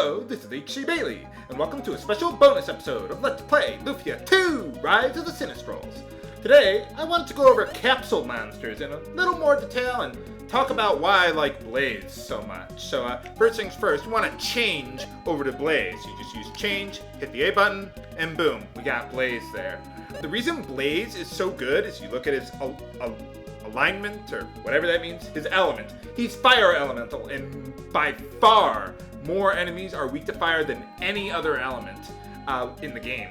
Hello, this is H.C. Bailey, and welcome to a special bonus episode of Let's Play Lufia 2, Rise of the Sinistrals. Today, I wanted to go over capsule monsters in a little more detail and talk about why I like Blaze so much. So first things first, we want to change over to Blaze. You just use change, hit the A button, and boom, we got Blaze there. The reason Blaze is so good is you look at his alignment, or whatever that means, his element. He's fire elemental, and by far more enemies are weak to fire than any other element in the game.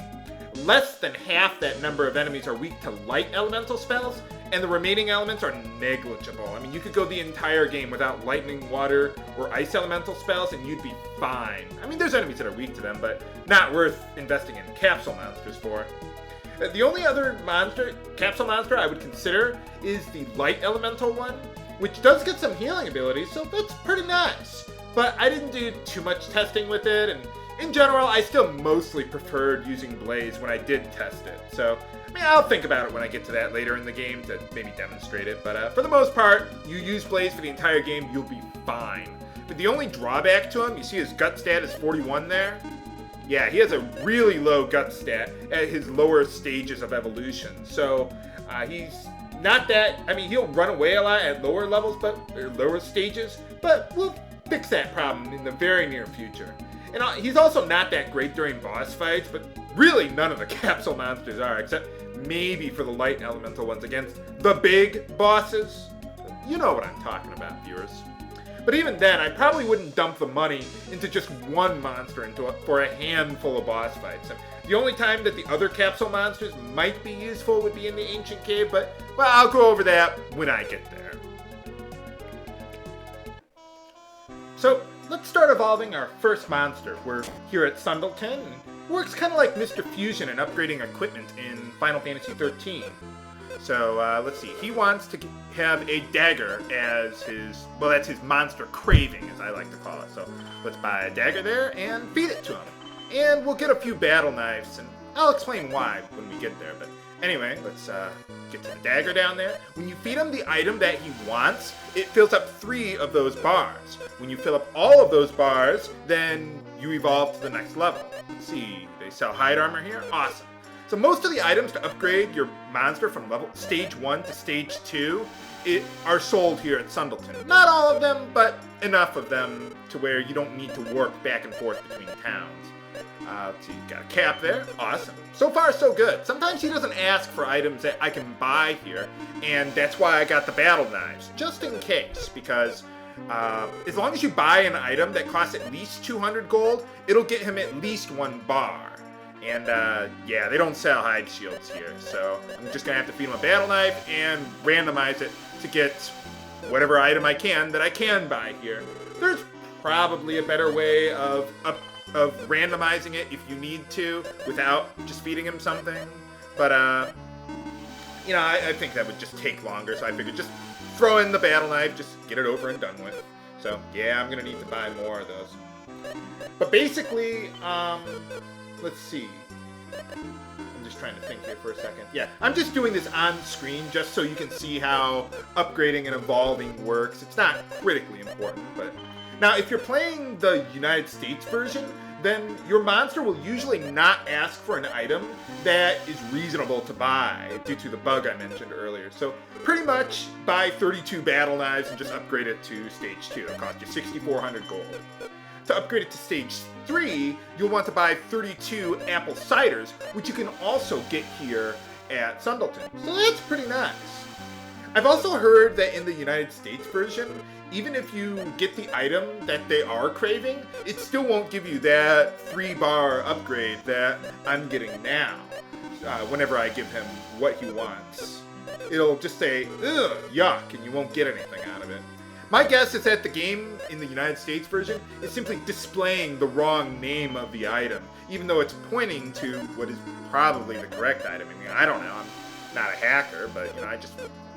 Less than half that number of enemies are weak to light elemental spells, and the remaining elements are negligible. I mean, you could go the entire game without lightning, water, or ice elemental spells, and you'd be fine. I mean, there's enemies that are weak to them, but not worth investing in capsule monsters for. The only other capsule monster I would consider is the light elemental one, which does get some healing abilities, so that's pretty nice. But I didn't do too much testing with it, and in general, I still mostly preferred using Blaze when I did test it. So, I mean, I'll think about it when I get to that later in the game to maybe demonstrate it. But for the most part, you use Blaze for the entire game, you'll be fine. But the only drawback to him, you see his gut stat is 41 there? Yeah, he has a really low gut stat at his lower stages of evolution. So, he's not that, I mean, he'll run away a lot at lower levels, or lower stages, but we'll fix that problem in the very near future. And he's also not that great during boss fights, but really none of the capsule monsters are, except maybe for the light elemental ones against the big bosses. You know what I'm talking about, viewers. But even then, I probably wouldn't dump the money into just one monster for a handful of boss fights. And the only time that the other capsule monsters might be useful would be in the ancient cave, but, well, I'll go over that when I get there. So, let's start evolving our first monster. We're here at Sundleton, and works kind of like Mr. Fusion in upgrading equipment in Final Fantasy XIII. So, let's see. He wants to have a dagger as his, well, that's his monster craving, as I like to call it. So, let's buy a dagger there and feed it to him. And we'll get a few battle knives, and I'll explain why when we get there. But anyway, let's get to the dagger down there. When you feed him the item that he wants, it fills up 3 of those bars. When you fill up all of those bars, then you evolve to the next level. Let's see, they sell hide armor here? Awesome. So most of the items to upgrade your monster from stage 1 to stage 2 are sold here at Sundleton. Not all of them, but enough of them to where you don't need to work back and forth between towns. Let's see, got a cap there. Awesome. So far, so good. Sometimes he doesn't ask for items that I can buy here, and that's why I got the battle knives, just in case, because as long as you buy an item that costs at least 200 gold, it'll get him at least 1 bar. And, yeah, they don't sell hide shields here, so I'm just gonna have to feed him a battle knife and randomize it to get whatever item I can that I can buy here. There's probably a better way of randomizing it if you need to without just feeding him something, but you know, I think that would just take longer, so I figured just throw in the battle knife, just get it over and done with. So yeah, I'm gonna need to buy more of those. But basically, let's see, I'm just trying to think here for a second. Yeah, I'm just doing this on screen just so you can see how upgrading and evolving works. It's not critically important, but now, if you're playing the United States version, then your monster will usually not ask for an item that is reasonable to buy due to the bug I mentioned earlier. So pretty much buy 32 battle knives and just upgrade it to stage 2. It'll cost you 6,400 gold. To upgrade it to stage 3, you'll want to buy 32 apple ciders, which you can also get here at Sundleton. So that's pretty nice. I've also heard that in the United States version, even if you get the item that they are craving, it still won't give you that 3-bar upgrade that I'm getting now, whenever I give him what he wants. It'll just say, ugh, yuck, and you won't get anything out of it. My guess is that the game in the United States version is simply displaying the wrong name of the item, even though it's pointing to what is probably the correct item. I mean, I don't know, I'm not a hacker, but you know, I just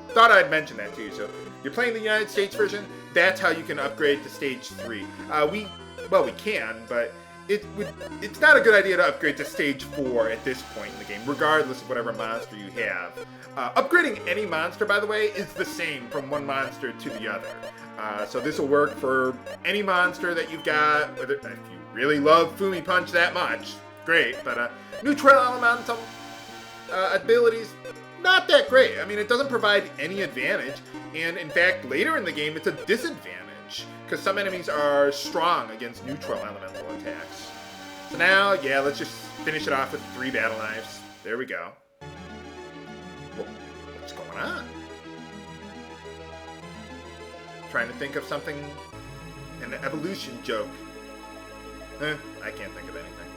thought I'd mention that to you. So you're playing the United States version, that's how you can upgrade to stage 3. We can, but it's not a good idea to upgrade to stage 4 at this point in the game, regardless of whatever monster you have. Upgrading any monster, by the way, is the same from one monster to the other. So this will work for any monster that you've got, whether if you really love Fumi Punch that much, great, but neutral elemental abilities, not that great. I mean, it doesn't provide any advantage, and in fact, later in the game, it's a disadvantage, because some enemies are strong against neutral elemental attacks. So now, yeah, let's just finish it off with 3 battle knives. There we go. What's going on? Trying to think of something, an evolution joke. I can't think of anything.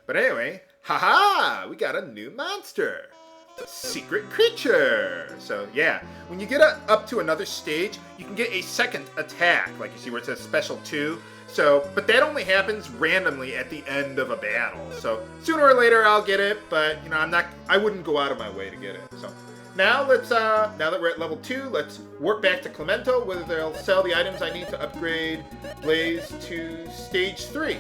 But anyway, haha, we got a new monster. Secret creature. So yeah, when you get up to another stage, you can get a second attack, like you see where it says special 2. So, but that only happens randomly at the end of a battle. So sooner or later I'll get it, but you know, I wouldn't go out of my way to get it. So now let's now that we're at level 2, let's work back to Clemento, where they'll sell the items I need to upgrade Blaze to stage 3.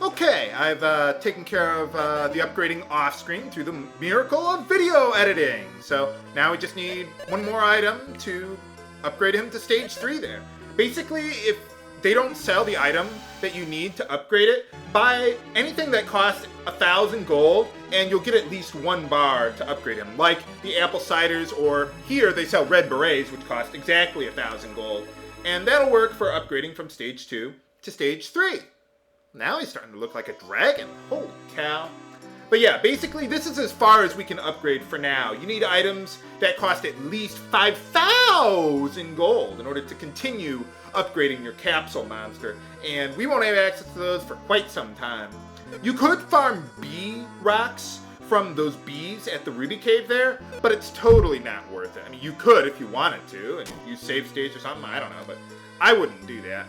Okay, I've taken care of the upgrading off-screen through the miracle of video editing. So now we just need one more item to upgrade him to stage 3 there. Basically, if they don't sell the item that you need to upgrade it, buy anything that costs 1,000 gold, and you'll get at least 1 bar to upgrade him. Like the apple ciders, or here they sell red berets, which cost exactly 1,000 gold. And that'll work for upgrading from stage 2 to stage 3. Now he's starting to look like a dragon. Holy cow. But yeah, basically this is as far as we can upgrade for now. You need items that cost at least 5,000 gold in order to continue upgrading your capsule monster. And we won't have access to those for quite some time. You could farm bee rocks from those bees at the Ruby Cave there, but it's totally not worth it. I mean, you could if you wanted to, and use save states or something, I don't know, but I wouldn't do that.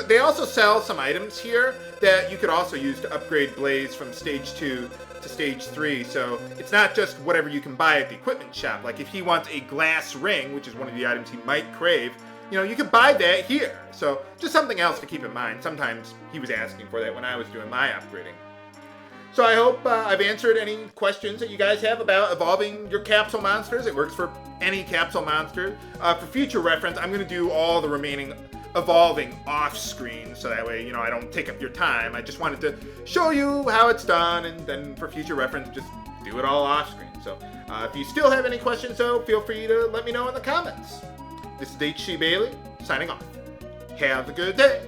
They also sell some items here that you could also use to upgrade Blaze from stage 2 to stage 3. So it's not just whatever you can buy at the equipment shop. Like if he wants a glass ring, which is one of the items he might crave, you know, you could buy that here. So just something else to keep in mind. Sometimes he was asking for that when I was doing my upgrading. So I hope I've answered any questions that you guys have about evolving your capsule monsters. It works for any capsule monster. For future reference, I'm going to do all the remaining evolving off screen, so that way, you know, I don't take up your time. I just wanted to show you how it's done, and then for future reference, just do it all off screen. So if you still have any questions, though, feel free to let me know in the comments. This is HC Bailey, signing off. Have a good day.